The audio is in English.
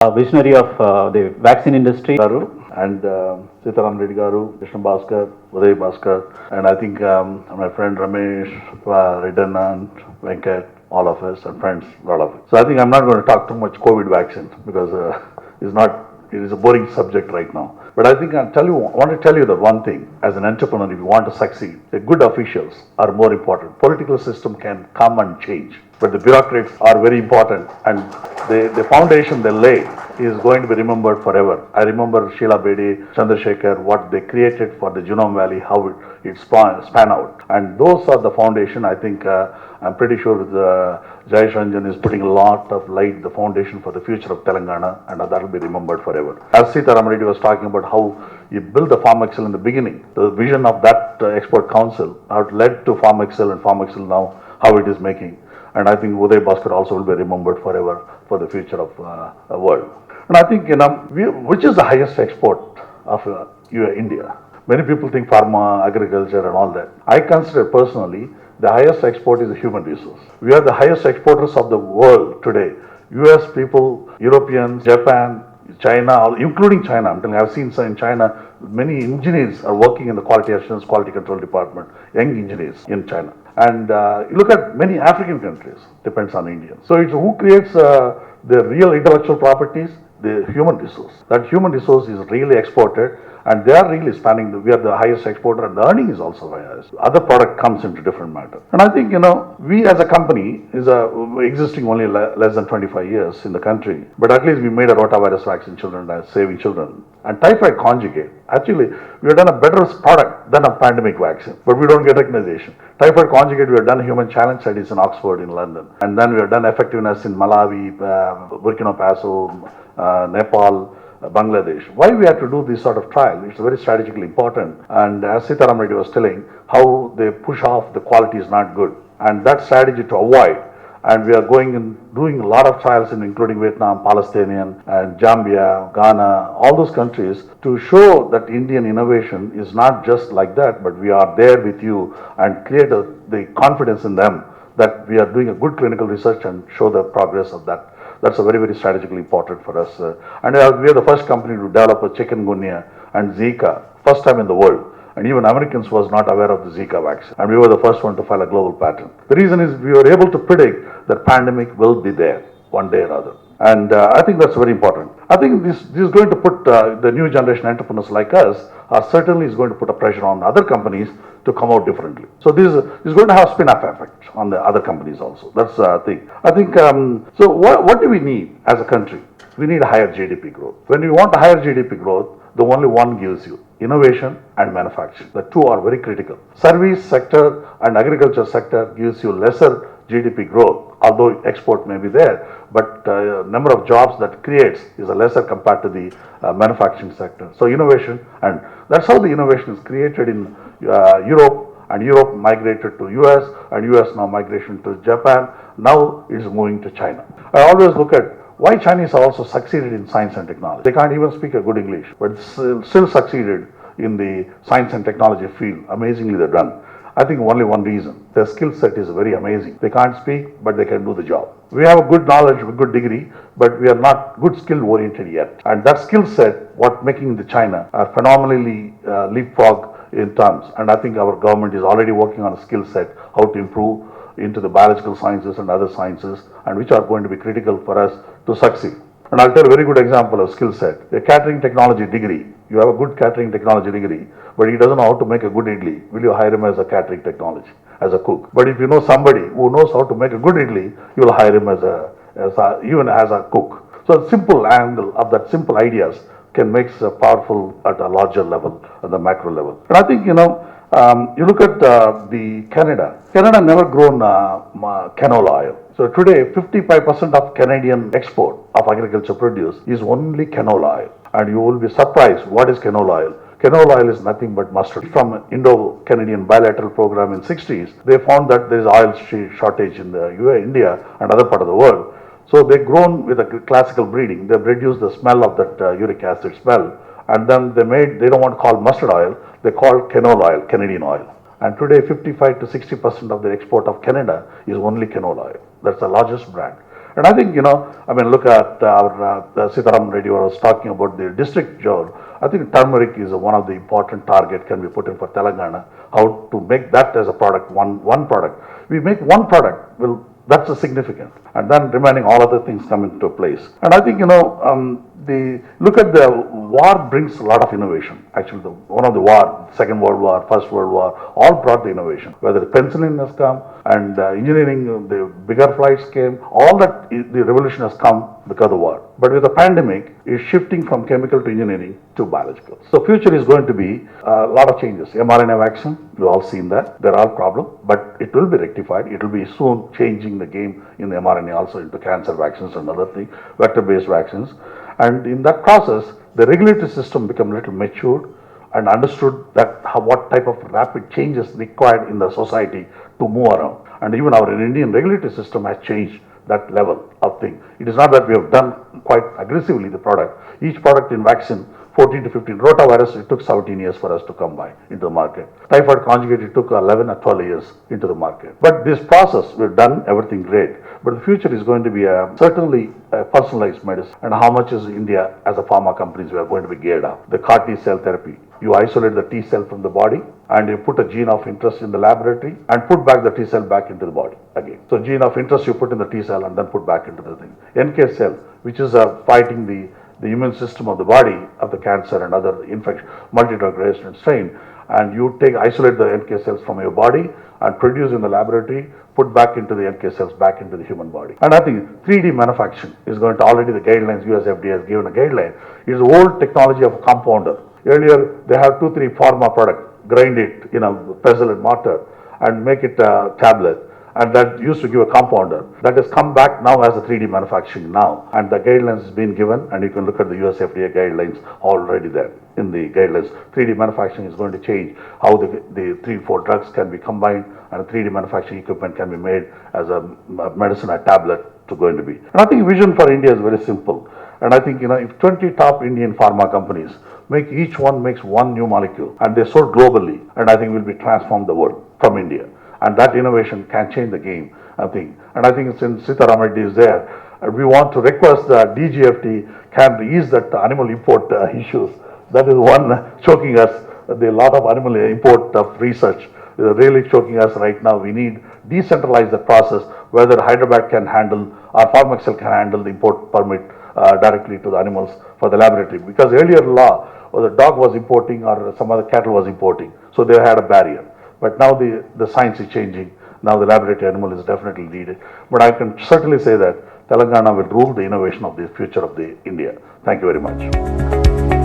Visionary of the vaccine industry. And Sitaram Reddy Garu, Krishna Bhaskar, Uday Bhaskar, and I think my friend Ramesh, Redden and Venkat, all of us and friends, a lot of it. So I think I'm not going to talk too much COVID vaccine because it is a boring subject right now. But I think I want to tell you that one thing, as an entrepreneur, if you want to succeed, the good officials are more important. Political system can come and change, but the bureaucrats are very important, and the foundation they lay is going to be remembered forever. I remember Sheila Bedi, Chandrasekhar, what they created for the Genome Valley, how it span out. And those are the foundation. I think I'm pretty sure Jayesh Ranjan is putting a lot of light, the foundation for the future of Telangana, and that will be remembered forever. As Sitaram Reddy was talking about how you built the Farm Excel in the beginning, the vision of that export council, how it led to Farm Excel, and Farm Excel now, how it is making. And I think Uday Bhaskar also will be remembered forever for the future of the world. And I think, which is the highest export of India? Many people think pharma, agriculture and all that. I consider personally the highest export is the human resource. We are the highest exporters of the world today. US people, Europeans, Japan, China, including China. I'm telling you, I've seen in China, many engineers are working in the quality assurance, quality control department, young engineers in China. And you look at many African countries, depends on Indians. So it's who creates the real intellectual properties? The human resource. That human resource is really exported, and they are really spanning. We are the highest exporter, and the earning is also highest. Other product comes into different matter. And I think we as a company is existing only less than 25 years in the country, but at least we made a rotavirus vaccine children, saving children, and typhoid conjugate. Actually, we have done a better product than a pandemic vaccine, but we don't get recognition. Typhoid conjugate, we have done human challenge studies in Oxford in London, and then we have done effectiveness in Malawi, Burkina Faso, Nepal, Bangladesh. Why we have to do this sort of trial? It's very strategically important. And as Sitaram Reddy was telling, how they push off the quality is not good. And that strategy to avoid. And we are going and doing a lot of trials in including Vietnam, Palestinian, and Zambia, Ghana, all those countries to show that Indian innovation is not just like that, but we are there with you and create the confidence in them that we are doing a good clinical research and show the progress of that. That's a very, very strategically important for us. And we are the first company to develop a chikungunya and Zika, first time in the world. And even Americans was not aware of the Zika vaccine. And we were the first one to file a global patent. The reason is we were able to predict that pandemic will be there one day or other. And I think that's very important. I think this is going to put the new generation entrepreneurs like us certainly is going to put a pressure on other companies to come out differently. So this is going to have spin-off effect on the other companies also. That's the thing. I think, so what do we need as a country? We need a higher GDP growth. When you want a higher GDP growth, the only one gives you innovation and manufacturing. The two are very critical. Service sector and agriculture sector gives you lesser GDP growth, although export may be there, but number of jobs that creates is a lesser compared to the manufacturing sector. So innovation, and that's how the innovation is created in Europe, and Europe migrated to US, and US now migration to Japan. Now it is moving to China. I always look at why Chinese also succeeded in science and technology. They can't even speak a good English, but still succeeded in the science and technology field. Amazingly they're done. I think only one reason. Their skill set is very amazing. They can't speak, but they can do the job. We have a good knowledge, a good degree, but we are not good skill oriented yet. And that skill set, what making the China are phenomenally leapfrog in terms. And I think our government is already working on a skill set, how to improve into the biological sciences and other sciences, and which are going to be critical for us to succeed. And I'll tell a very good example of skill set. A catering technology degree. You have a good catering technology degree, but he doesn't know how to make a good idli. Will you hire him as a catering technology, as a cook? But if you know somebody who knows how to make a good idli, you will hire him even as a cook. So a simple angle of that simple ideas can make it powerful at a larger level, at the macro level. And I think, you look at the Canada. Canada never grown canola oil. So today, 55% of Canadian export of agriculture produce is only canola oil. And you will be surprised, what is canola oil? Canola oil is nothing but mustard. From Indo-Canadian bilateral program in 60s, they found that there is oil shortage in the India and other part of the world. So they grown with a classical breeding. They reduced the smell of that uric acid smell. And then they don't want to call mustard oil, they call canola oil, Canadian oil. And today 55 to 60% of the export of Canada is only canola oil. That's the largest brand. And I think, look at Sitaram Reddy was talking about the district job. I think turmeric is one of the important target can be put in for Telangana. How to make that as a product, one product. We make one product, that's a significant. And then remaining all other things come into place. And I think, look at the war brings a lot of innovation. Actually, one of the war, Second World War, First World War, all brought the innovation. Whether penicillin has come and engineering, the bigger flights came, all that the revolution has come because of the war. But with the pandemic, it's shifting from chemical to engineering to biological. So future is going to be a lot of changes. mRNA vaccine, we've all seen that. There are problems, but it will be rectified. It will be soon changing the game in the mRNA also into cancer vaccines and other things, vector-based vaccines. And in that process, the regulatory system become a little matured and understood that what type of rapid changes required in the society to move around. And even our Indian regulatory system has changed that level of thing. It is not that we have done quite aggressively the product. Each product in vaccine, 14 to 15. Rotavirus, it took 17 years for us to come by into the market. Typhoid conjugate, it took 11 or 12 years into the market. But this process, we've done everything great. But the future is going to be certainly a personalized medicine. And how much is India as a pharma companies, we are going to be geared up. The CAR T cell therapy. You isolate the T cell from the body and you put a gene of interest in the laboratory and put back the T cell back into the body again. So gene of interest you put in the T cell and then put back into the thing. NK cell, which is fighting the immune system of the body of the cancer and other infection, multi-drug resistant strain, and you isolate the NK cells from your body and produce in the laboratory, put back into the NK cells back into the human body. And I think 3D manufacturing is going to already the guidelines, US FDA has given a guideline. It is old technology of a compounder. Earlier they have 2-3 pharma product, grind it in a pestle and mortar and make it a tablet. And that used to give a compounder. That has come back now as a 3D manufacturing now. And the guidelines has been given, and you can look at the US FDA guidelines already there. In the guidelines, 3D manufacturing is going to change how the 3-4 drugs can be combined and 3D manufacturing equipment can be made as a medicine, a tablet to going to be. And I think vision for India is very simple. And I think, if 20 top Indian pharma companies each one makes one new molecule and they sold globally, and I think will be transform the world from India. And that innovation can change the game, I think. And I think since Sitaram Reddy is there, we want to request that DGFT can ease that animal import issues. That is one choking us. The lot of animal import of research is really choking us right now. We need decentralize the process, whether Hyderabad can handle or Pharmaxel can handle the import permit directly to the animals for the laboratory. Because earlier law, or the dog was importing or some other cattle was importing, so they had a barrier. But now the science is changing. Now the laboratory animal is definitely needed. But I can certainly say that Telangana will rule the innovation of the future of the India. Thank you very much.